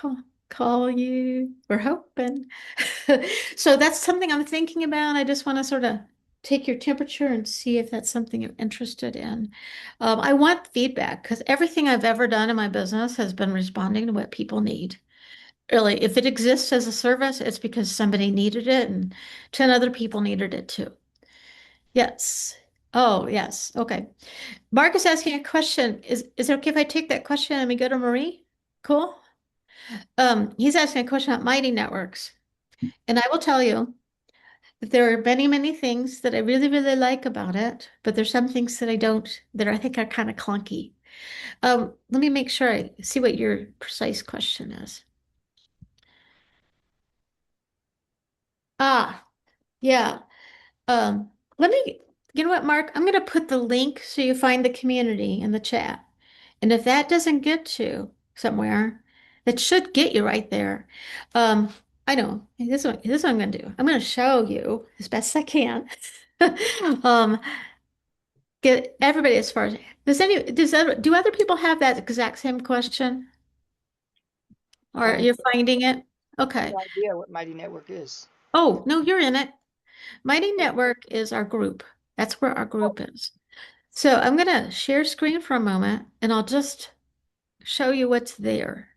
call you. We're hoping. So that's something I'm thinking about. I just want to sort of take your temperature and see if that's something you're interested in. I want feedback because everything I've ever done in my business has been responding to what people need. Really, if it exists as a service, it's because somebody needed it and 10 other people needed it too. Yes. Oh, yes. Okay. Mark is asking a question. Is it okay if I take that question and we go to Marie? Cool. He's asking a question about mighty networks. And I will tell you that there are many, many things that I really, really like about it, but there's some things that I don't, that I think are kind of clunky. Let me make sure I see what your precise question is. Ah, yeah. Um, let me, you know what, Mark? I'm going to put the link so you find the community in the chat. And if that doesn't get you somewhere, that should get you right there. I know this is what I'm going to do. I'm going to show you as best I can. Um, get everybody as far as do other people have that exact same question? Or I you're finding it? have Okay. no idea what Mighty Network is. Oh, no, you're in it. Mighty Network is our group. That's where our group is. So I'm going to share screen for a moment and I'll just show you what's there.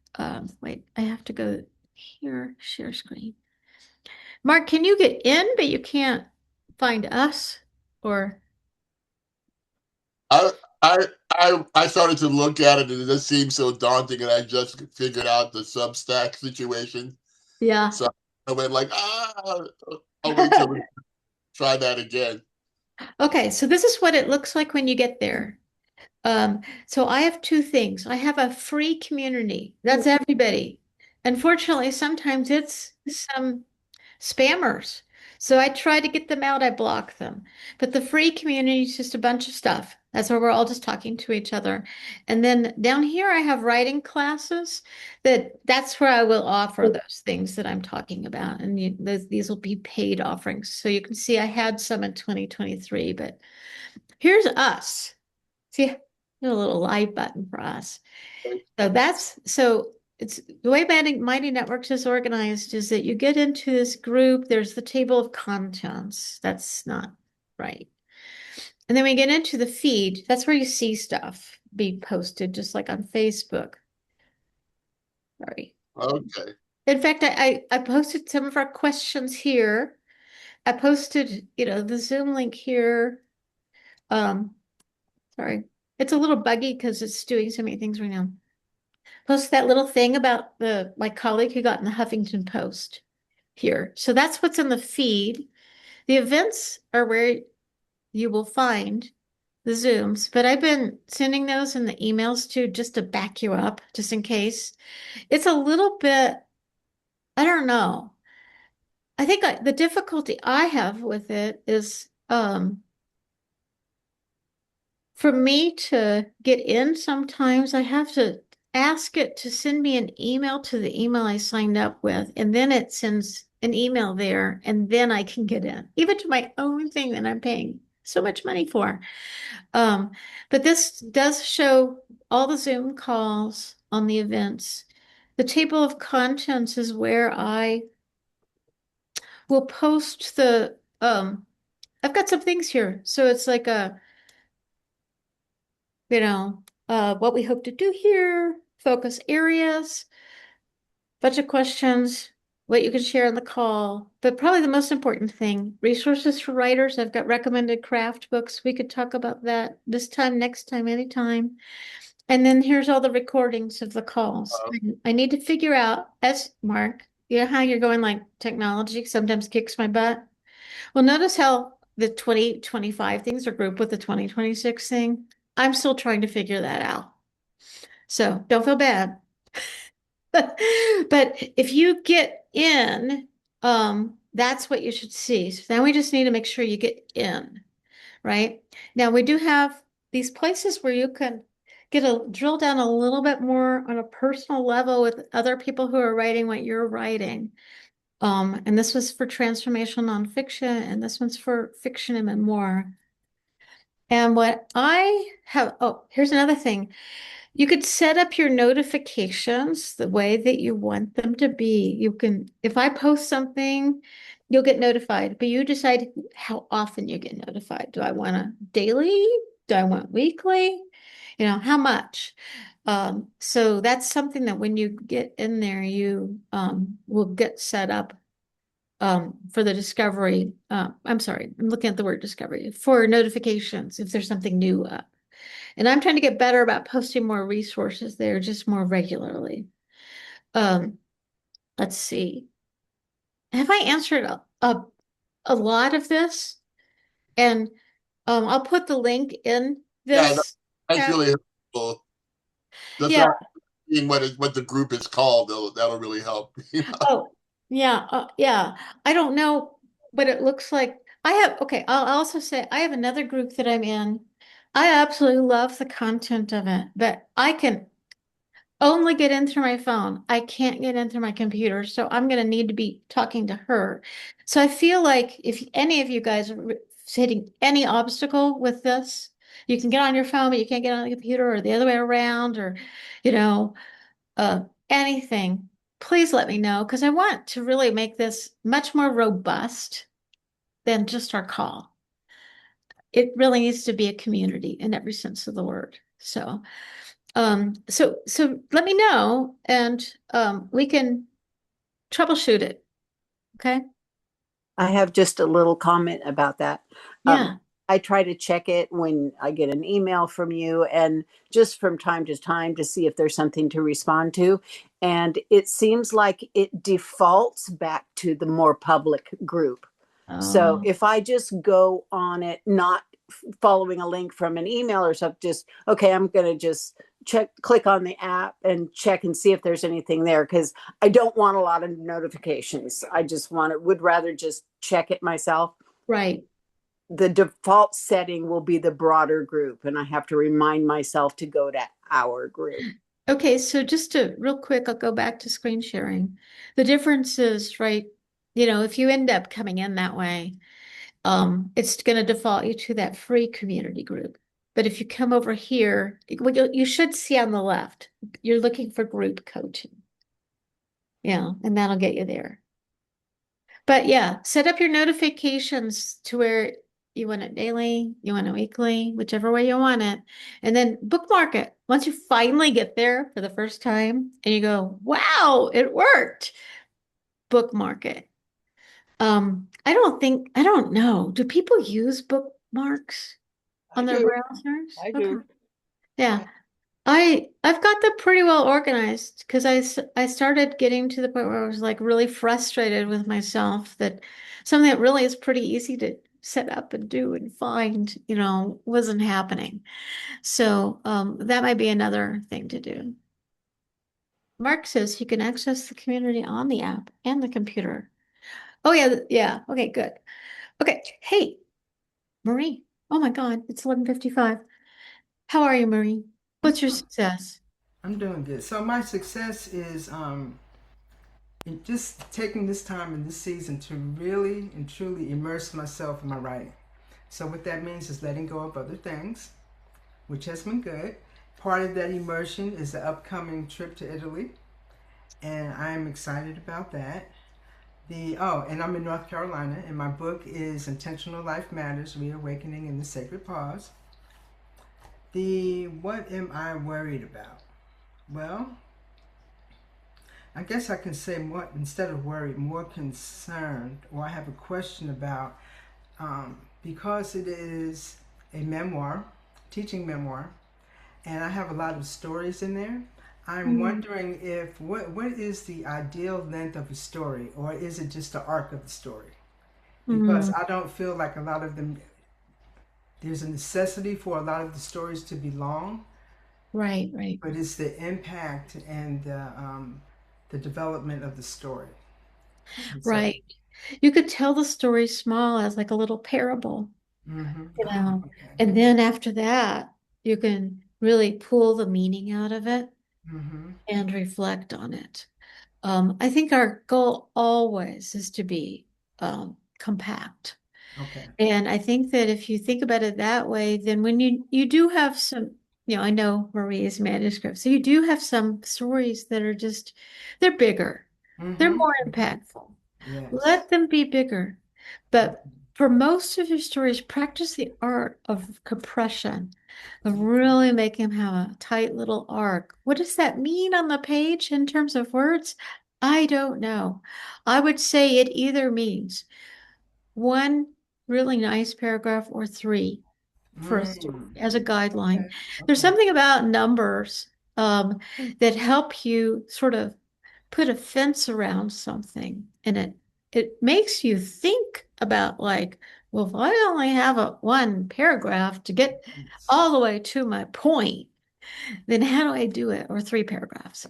Wait, I have to go here, share screen. Mark, can you get in, but you can't find us? Or, I I started to look at it and it just seemed so daunting, and I just figured out the Substack situation. yeah. So I went like, I'll wait till we try that again. Okay, so this is what it looks like when you get there. So I have two things. I have a free community. That's everybody. Unfortunately, sometimes it's some spammers. So I try to get them out, I block them. But the free community is just a bunch of stuff. That's where we're all just talking to each other. And then down here I have writing classes that's where I will offer those things that I'm talking about. And these will be paid offerings. So you can see I had some in 2023, but here's us. See, a little live button for us. So it's the way Mighty Networks is organized is that you get into this group, there's the table of contents. That's not right. And then we get into the feed. That's where you see stuff being posted, just like on Facebook. Sorry. Okay. In fact, I posted some of our questions here. I posted, the Zoom link here. Sorry. It's a little buggy because it's doing so many things right now. Post that little thing about my colleague who got in the Huffington Post here. So that's what's in the feed. The events are where you will find the Zooms, but I've been sending those in the emails too, just to back you up, just in case. It's a little bit, I don't know. I think the difficulty I have with it is um, for me to get in, sometimes I have to ask it to send me an email to the email I signed up with, and then it sends an email there, and then I can get in, even to my own thing that I'm paying so much money for. Um, but this does show all the Zoom calls on the events. The table of contents is where I will post I've got some things here. So it's like what we hope to do here, focus areas, bunch of questions, what you can share in the call. But probably the most important thing, resources for writers. I've got recommended craft books. We could talk about that this time, next time, anytime. And then here's all the recordings of the calls. I need to figure out, as Mark, you know how you're going like technology sometimes kicks my butt? Well, notice how the 2025 things are grouped with the 2026 thing. I'm still trying to figure that out. So don't feel bad. But if you get in, that's what you should see. So then we just need to make sure you get in, right? Now we do have these places where you can drill down a little bit more on a personal level with other people who are writing what you're writing. And this was for transformational nonfiction, and this one's for fiction and memoir. And what I have, oh, here's another thing. You could set up your notifications the way that you want them to be. You can, if I post something, you'll get notified, but you decide how often you get notified. Do I want a daily? Do I want weekly? How much? So that's something that when you get in there, you will get set up for the discovery. I'm sorry, I'm looking at the word discovery for notifications if there's something new up. And I'm trying to get better about posting more resources there just more regularly. Um, let's see. Have I answered a lot of this? And I'll put the link in Yeah, this that's chat. really helpful. Just Yeah. seeing what the group is called, that'll really help. Oh, yeah. Yeah. I don't know what it looks like. Okay, I'll also say I have another group that I'm in. I absolutely love the content of it, but I can only get in through my phone. I can't get in through my computer, so I'm going to need to be talking to her. So I feel like if any of you guys are hitting any obstacle with this, you can get on your phone, but you can't get on the computer, or the other way around, or you know, uh, anything. Please let me know because I want to really make this much more robust than just our call. It really needs to be a community in every sense of the word. So let me know and we can troubleshoot it. Okay. I have just a little comment about that. Yeah. I try to check it when I get an email from you and just from time to time to see if there's something to respond to. And it seems like it defaults back to the more public group. So Oh, if I just go on it, not following a link from an email or something, just, okay, I'm going to just click on the app and check and see if there's anything there. Cause I don't want a lot of notifications. I just would rather just check it myself. right. The default setting will be the broader group, and I have to remind myself to go to our group. Okay. So just to real quick, I'll go back to screen sharing. The difference is, right, if you end up coming in that way, it's going to default you to that free community group. But if you come over here, what you should see on the left, you're looking for group coaching. Yeah, and that'll get you there. But yeah, set up your notifications to where you want it daily, you want it weekly, whichever way you want it. And then bookmark it. Once you finally get there for the first time and you go, wow, it worked, bookmark it. I don't know. Do people use bookmarks I on their do. browsers? I Okay. do. Yeah. I've got them pretty well organized because I started getting to the point where I was like really frustrated with myself that something that really is pretty easy to set up and do and find, wasn't happening. So that might be another thing to do. Mark says you can access the community on the app and the computer. Oh yeah, yeah. Okay, good. Okay, hey, Marie. Oh my God, it's 11:55. How are you, Marie? I'm What's your doing, success? I'm doing good. So my success is in just taking this time in this season to really and truly immerse myself in my writing. So what that means is letting go of other things, which has been good. Part of that immersion is the upcoming trip to Italy, and I'm excited about that. And I'm in North Carolina, and my book is Intentional Life Matters: Reawakening in the Sacred Pause. The what am I worried about? Well, I guess I can say more instead of worried, more concerned, or I have a question about because it is a memoir, teaching memoir, and I have a lot of stories in there. I'm Mm, wondering if what is the ideal length of a story, or is it just the arc of the story? Because mm, I don't feel like a lot of them. There's a necessity for a lot of the stories to be long, right, right, but it's the impact and the development of the story. And so, right. You could tell the story small as like a little parable, you ah, know, okay. and then after that, you can really pull the meaning out of it Mm-hmm. and reflect on it. I think our goal always is to be compact. Okay. And I think that if you think about it that way, then when you do have some, I know Maria's manuscript, so you do have some stories that are just they're bigger, they're Mm-hmm. more impactful. Yes. Let them be bigger. But for most of your stories, practice the art of compression, of really making them have a tight little arc. What does that mean on the page in terms of words? I don't know. I would say it either means one really nice paragraph or three for a story Mm. as a guideline. Okay. There's Okay. something about numbers um, that help you sort of put a fence around something, and it makes you think about like, well, if I only have one paragraph to get Yes. all the way to my point, then how do I do it? Or three paragraphs.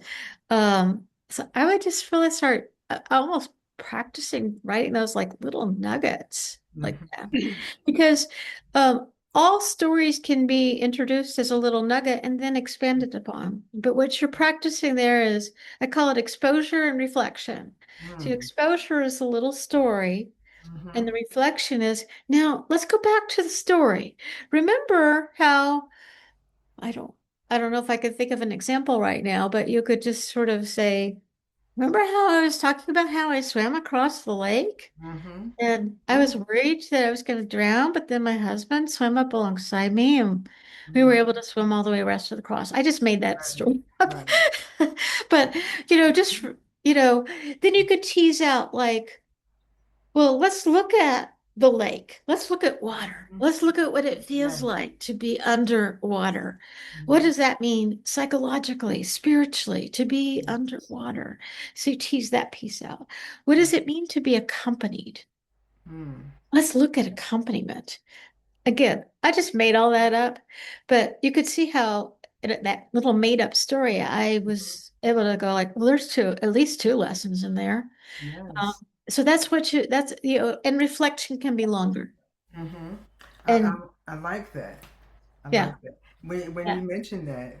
So I would just really start almost practicing writing those like little nuggets like that. Mm-hmm. Because all stories can be introduced as a little nugget and then expanded upon. But what you're practicing there is, I call it exposure and reflection. So Mm. exposure is a little story, and Mm-hmm. the reflection is, now let's go back to the story. Remember how I don't I don't know if I could think of an example right now, but you could just sort of say, remember how I was talking about how I swam across the lake? Mm-hmm. And I Yeah. was worried that I was going to drown, but then my husband swam up alongside me and we were able Mm-hmm. to swim all the way west of the cross. I just made that Right. story up. Right. But, just, then you could tease out like, well, let's look at the lake. Let's look at water. Mm-hmm. Let's look at what it feels Yes. like to be underwater. What Mm-hmm. does that mean psychologically, spiritually, to be underwater? So you tease that piece out. What does it mean to be accompanied? Mm. Let's look at accompaniment. Again, I just made all that up, but you could see how in that little made up story, I was able to go like, well, there's at least two lessons in there. Um, Yes. so and reflection can be longer. Mm-hmm. I, I And I like that. I yeah, like that. When yeah, you mentioned that,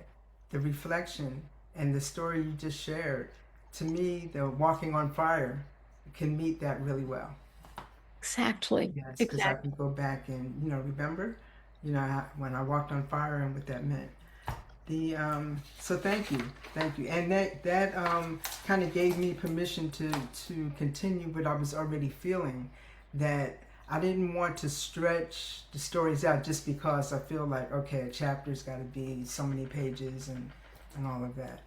the reflection and the story you just shared, to me, the walking on fire can meet that really well. exactly. Yes, because I can Exactly. go back and remember, when I walked on fire and what that meant. So thank you, and that kind of gave me permission to continue what I was already feeling. That I didn't want to stretch the stories out just because I feel like okay, a chapter's got to be so many pages and all of that.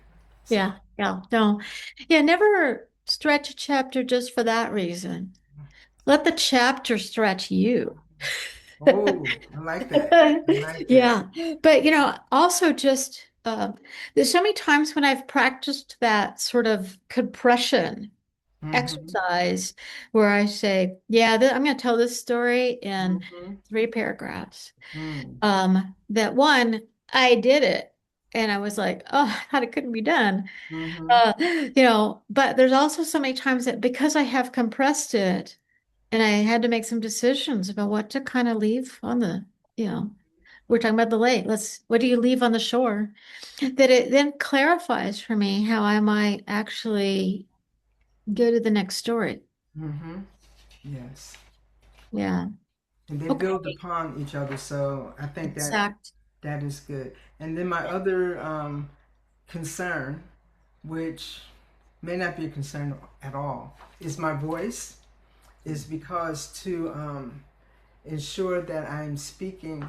So Yeah, yeah, no. Yeah, never stretch a chapter just for that reason. Let the chapter stretch you. oh, I like that. I like that. Yeah, but also just there's so many times when I've practiced that sort of compression Mm-hmm. exercise where I say, yeah, I'm going to tell this story in Mm-hmm. three paragraphs. Mm. That one, I did it. And I was like, oh, I thought it couldn't be done. Mm-hmm. But there's also so many times that because I have compressed it and I had to make some decisions about what to kind of leave on the, you know, we're talking about the lake. What do you leave on the shore? That it then clarifies for me how I might actually go to the next story. Mm-hmm. Yes. Yeah. And they build Okay. upon each other. So I think that Exact. that is good. And then my other concern, which may not be a concern at all, is my voice. Is because to ensure that I'm speaking,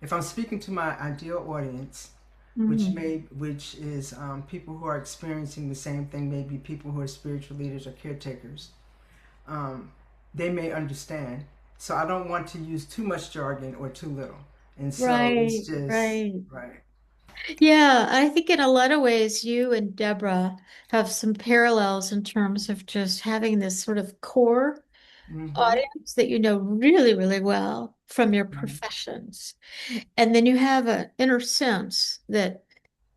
if I'm speaking to my ideal audience, Mm. which is people who are experiencing the same thing, maybe people who are spiritual leaders or caretakers, um, they may understand. So I don't want to use too much jargon or too little. And so it's Right, just right. right. Yeah, I think in a lot of ways, you and Deborah have some parallels in terms of just having this sort of core Mm-hmm. audience that you know really, really well from your Right. professions. And then you have an inner sense that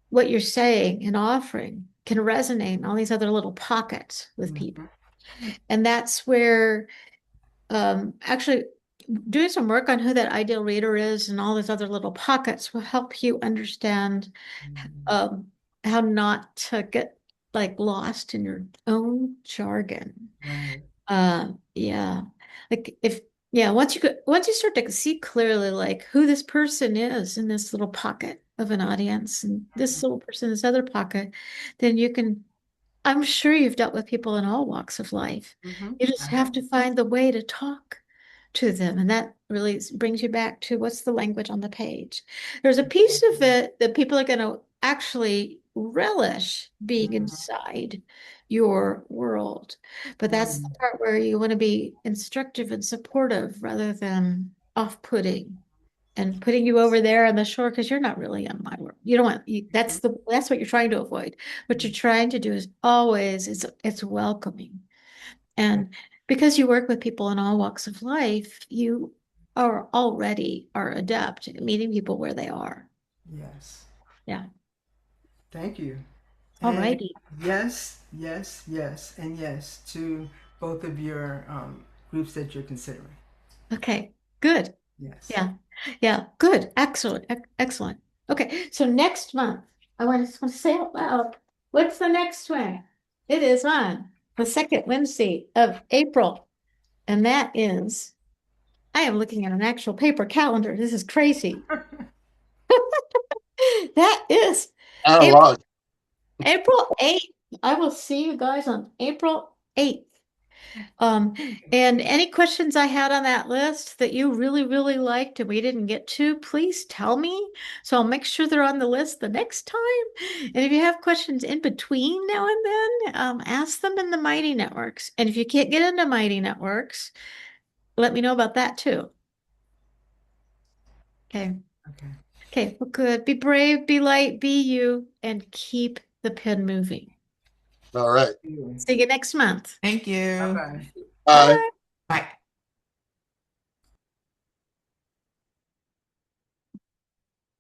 what you're saying and offering can resonate in all these other little pockets with Mm-hmm. people. And that's where actually doing some work on who that ideal reader is and all these other little pockets will help you understand um, how not to get like lost in your own jargon. Right. Yeah, like if yeah, once you start to see clearly like who this person is in this little pocket of an audience and this little person in this other pocket, then you can. I'm sure you've dealt with people in all walks of life. Mm-hmm. You just I have have. to find the way to talk to them. And that really brings you back to what's the language on the page. There's a piece of Exactly. it that people are going to actually relish being Mm-hmm. inside your world. But that's the Mm. part where you want to be instructive and supportive rather than off-putting and putting you over there on the shore because you're not really on my world. You don't want that's what you're trying to avoid. What you're trying to do is always it's welcoming. And because you work with people in all walks of life, you are adept at meeting people where they are. Yes. Yeah. Thank you. All And righty. yes, yes, yes, and yes to both of your groups that you're considering. Okay. Good. Yes. Yeah. Yeah. Good. Excellent. Excellent. Okay. So next month, I want to say out loud, what's the next one? It is on the second Wednesday of April. And that is, I am looking at an actual paper calendar. This is crazy. That is April, Analog. April 8th. I will see you guys on April 8th. Um, and any questions I had on that list that you really, really liked and we didn't get to, please tell me. So I'll make sure they're on the list the next time. And if you have questions in between now and then, ask them in the Mighty Networks. And if you can't get into Mighty Networks, let me know about that too. Okay. Okay. Okay. Well, good. Be brave, be light, be you, and keep the pen moving. All right. You. See you next month. Thank Bye you. bye. Bye. Bye. Bye.